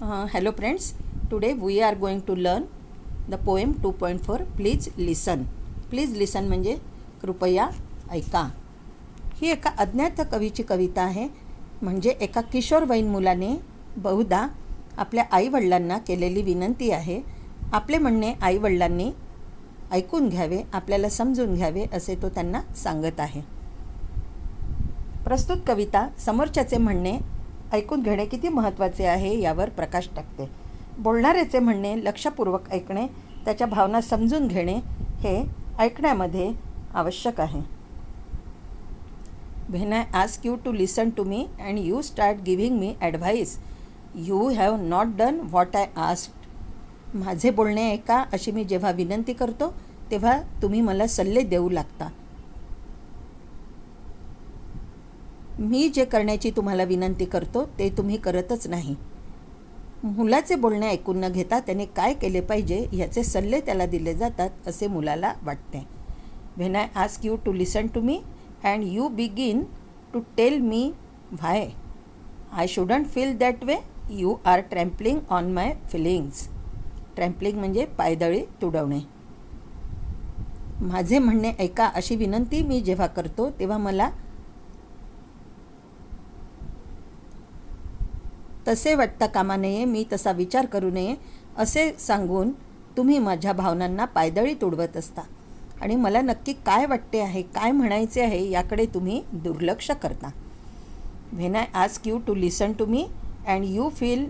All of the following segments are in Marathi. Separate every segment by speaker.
Speaker 1: Hello friends, today we are going to learn the poem 2.4 Please listen. Please listen म्हणजे कृपया ऐका. ही एका अज्ञात कवीची कविता आहे. म्हणजे एका किशोरवयीन मुलाने बहुधा आपल्या आईवडिलांना केलेली विनंती आहे. आपले म्हणणे आईवडिलांनी ऐकून घ्यावे, आपल्याला समजून घ्यावे असे तो त्यांना सांगत आहे. प्रस्तुत कविता समोरच्याचे म्हणणे ऐकून घेणे किती महत्त्वाचे आहे यावर प्रकाश टाकते. बोलणाऱ्याचे म्हणणे लक्षपूर्वक ऐकणे, त्याच्या भावना समजून घेणे हे ऐकण्यामध्ये आवश्यक आहे. When I ask you to listen to me and you start giving me advice, you have not done what I asked. माझे बोलणे ऐका अशी मी जेव्हा विनंती करतो तेव्हा तुम्ही मला सल्ले देऊ लागता. मी जे करण्याची तुम्हाला विनंती करतो ते तुम्ही करतच नाही. मुलाचे बोलणे ऐकून न घेता त्याने काय केले पाहिजे याचे सल्ले त्याला दिले जातात असे मुलाला वाटते. When I ask you to listen to me and you begin to tell me why I shouldn't feel that way, you are trampling on my feelings. ट्रॅम्पलिंग म्हणजे पायदळी तुडवणे. माझे म्हणणे ऐका अशी विनंती मी जेव्हा करतो तेव्हा मला तसे वाटता कामा नये, मी तसा विचार करू नये असे सांगून तुम्ही माझ्या भावनांना पायदळी तुडवत असता आणि मला नक्की काय वाटते आहे, काय म्हणायचे आहे याकडे तुम्ही दुर्लक्ष करता. When I ask you to listen to me and you feel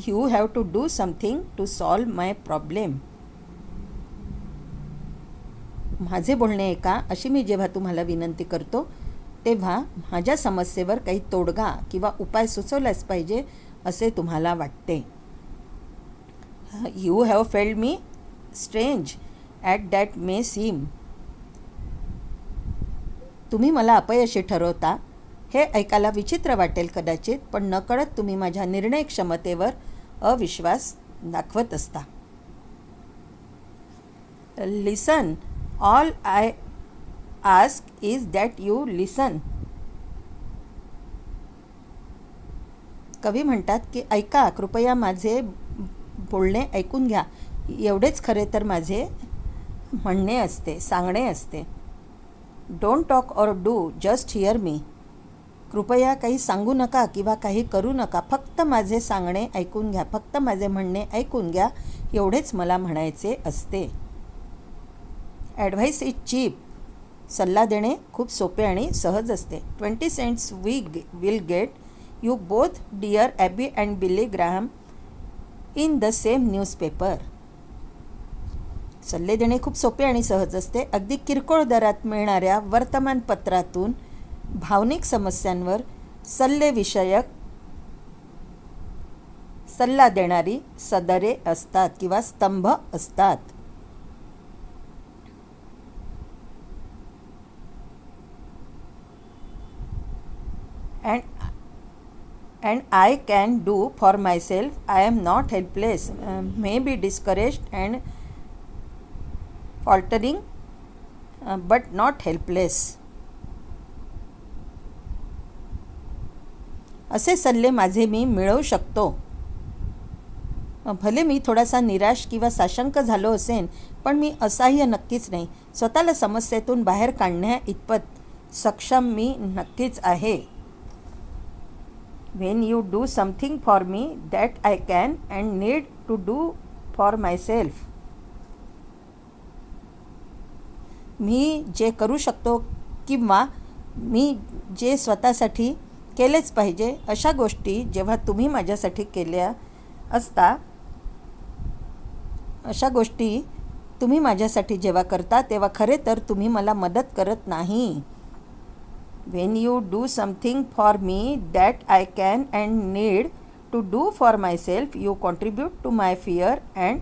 Speaker 1: you have to do something to solve my problem. माझे बोलणे ऐका अशी मी जेव्हा तुम्हाला विनंती करतो तेव्हा माझ्या समस्येवर काही तोडगा किंवा उपाय सुचवलाच पाहिजे असे तुम्हाला वाटते. You have felt me strange at that may seem. तुम्ही मला अपयशी ठरवता हे ऐकायला विचित्र वाटेल कदाचित, पण नकळत तुम्ही माझ्या निर्णय क्षमतेवर अविश्वास दाखवत असता. Listen, all I ask is that you listen. कवी म्हणतात की ऐका, कृपया माझे बोलणे ऐकून घ्या. एवढेच खरे तर माझे म्हणणे असते, सांगणे असते. Don't talk or do, just hear me. कृपया काही सांगू नका किंवा काही करू नका, फक्त माझे सांगणे ऐकून घ्या, फक्त माझे म्हणणे ऐकून घ्या, एवढेच मला म्हणायचे असते. Advice is cheap. सल्ला देणे खूप सोपे आणि सहज असते. 20 cents we will get you both dear Abby and Billy Graham in the same newspaper. सल्ले देणे खूप सोपे आणि सहज असते. अगदी किरकोळ दरात मिळणाऱ्या वर्तमानपत्रातून भावनिक समस्यांवर सल्लेविषयक सल्ला देणारी सदरे असतात किंवा स्तंभ असतात. And I can do for myself. I am not helpless, may be discouraged and faltering, but not helpless. असे सल्ले माझे मी मिळवू शकतो. भले मी थोडासा निराश किंवा साशंक झालो असेन, पण मी असहाय्य नक्कीच नाही. स्वतःला समस्येतून बाहेर काढण्या इतपत सक्षम मी नक्कीच आहे. When you do something for me that I can and need to do for myself. मी जे करू शकतो किंवा मी जे स्वतःसाठी केलेच पाहिजे अशा गोष्टी जेव्हा तुम्ही माझ्यासाठी केल्या असता, अशा गोष्टी तुम्ही माझ्यासाठी जेव्हा करता तेव्हा खरे तर तुम्ही मला मदत करत नाही. When you do something for me that I can and need to do for myself, you contribute to my fear and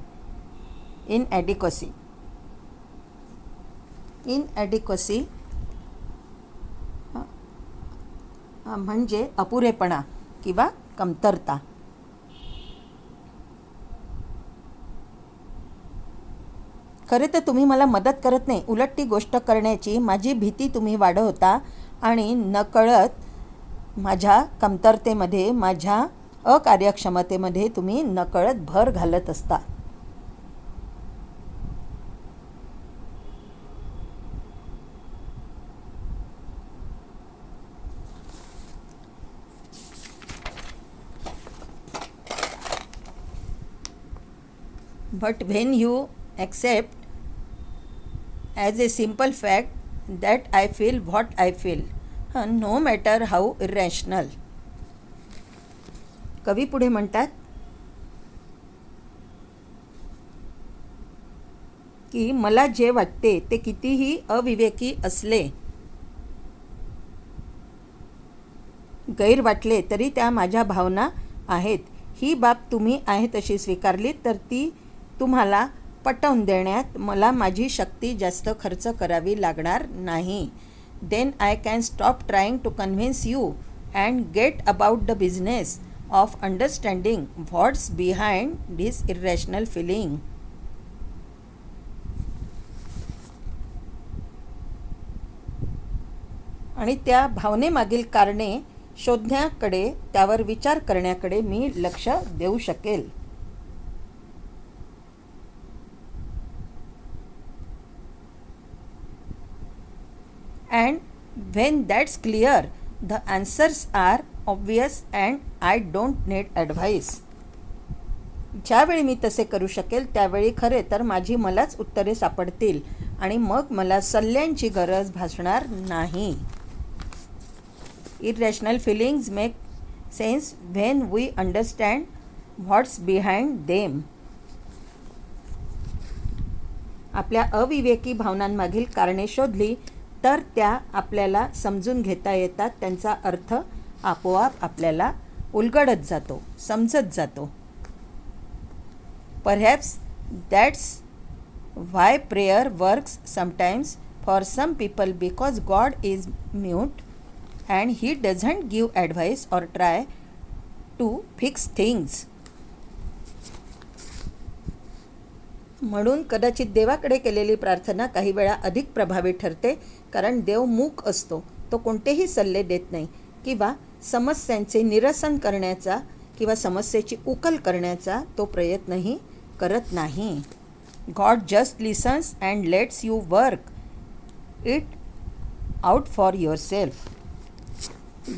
Speaker 1: inadequacy. Inadequacy म्हणजे अपुरेपणा किंवा कमतरता. खरे तर तुम्ही मला मदत करत नाही, उलट ती गोष्ट करण्याची माझी भीती तुम्ही वाढवता आणि नकळत माझ्या कमतरतेमध्ये, माझ्या अकार्यक्षमतेमध्ये तुम्ही नकळत भर घालत असता. But when you accept as a simple fact that I feel what I feel, no matter how irrational. कवी पुढे म्हणतात की मला जे वाटते ते कितीही अविवेकी असले, गैर वाटले तरी त्या माझ्या भावना आहेत. ही बाब तुम्ही आहे तशी स्वीकारली तर ती तुम्हाला पटवून देण्यात मला माझी शक्ती जास्त खर्च करावी लागणार नाही. Then I can stop trying to convince you and get about the business of understanding what's behind this irrational feeling. आणि त्या भावनेमागील कारणे शोधण्याकडे, त्यावर विचार करण्याकडे मी लक्ष देऊ शकेल. And when that's clear, the answers are obvious and I don't need advice. ज्यावेळी मी तसे करू शकेल त्यावेळी खरे तर माझी मलाच उत्तरे सापडतील आणि मग मला सल्ल्यांची गरज भासणार नाही. Irrational feelings make sense when we understand what's behind them. आपल्या अविवेकी भावनांमागील कारणे शोधली तर त्या आपल्याला समजून घेता येतात. त्यांचा अर्थ आपोआप आपल्याला उलगडत जातो, समजत जातो. Perhaps that's why prayer works sometimes for some people, because God is mute and He doesn't give advice or try to fix things. म्हणून कदाचित देवाकडे केलेली प्रार्थना काही वेळा अधिक प्रभावी ठरते, कारण देव मूक असतो. तो कोणतेही सल्ले देत नाही किंवा समस्यांचे निरसन करण्याचा किंवा समस्येची उकल करण्याचा तो प्रयत्नही करत नाही. God just listens and lets you work it out for yourself.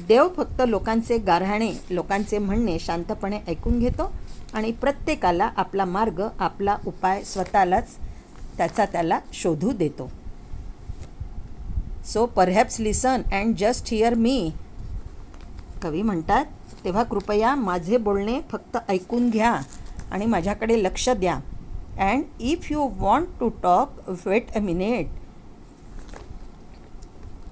Speaker 1: देव फक्त लोकांचे गाऱ्हाणे, लोकांचे म्हणणे शांतपणे ऐकून घेतो आणि प्रत्येकाला आपला मार्ग, आपला उपाय स्वतःलाच त्याला शोधू देतो. So perhaps listen and just hear me. कवी म्हणतात तेव्हा कृपया माझे बोलणे फक्त ऐकून घ्या आणि माझ्याकडे लक्ष द्या. And if you want to talk wait a minute.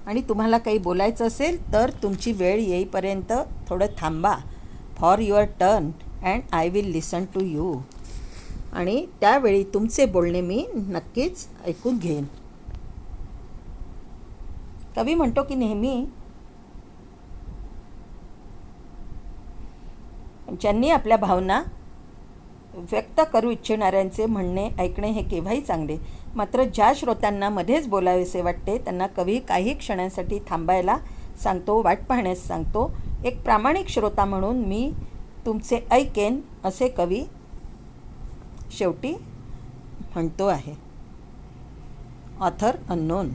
Speaker 1: आणि तुम्हाला काही बोलायचं असेल तर तुमची वेळ येईपर्यंत थोडं थांबा. For your turn and I will listen to you. आणि त्यावेळी तुमचे बोलणे मी नक्कीच ऐकून घेईन. कवी म्हणतो की नेहमी ज्यांनी आपल्या भावना व्यक्त करू इच्छिणाऱ्यांचे म्हणणे ऐकणे हे केव्हाही चांगले. मात्र ज्या श्रोत्यांना मध्येच बोलावेसे वाटते त्यांना कवी काही क्षणांसाठी थांबायला सांगतो, वाट पाहण्यास सांगतो. एक प्रामाणिक श्रोता म्हणून मी तुमचे ऐकेन असे कवी शेवटी म्हणतो आहे. Author unknown.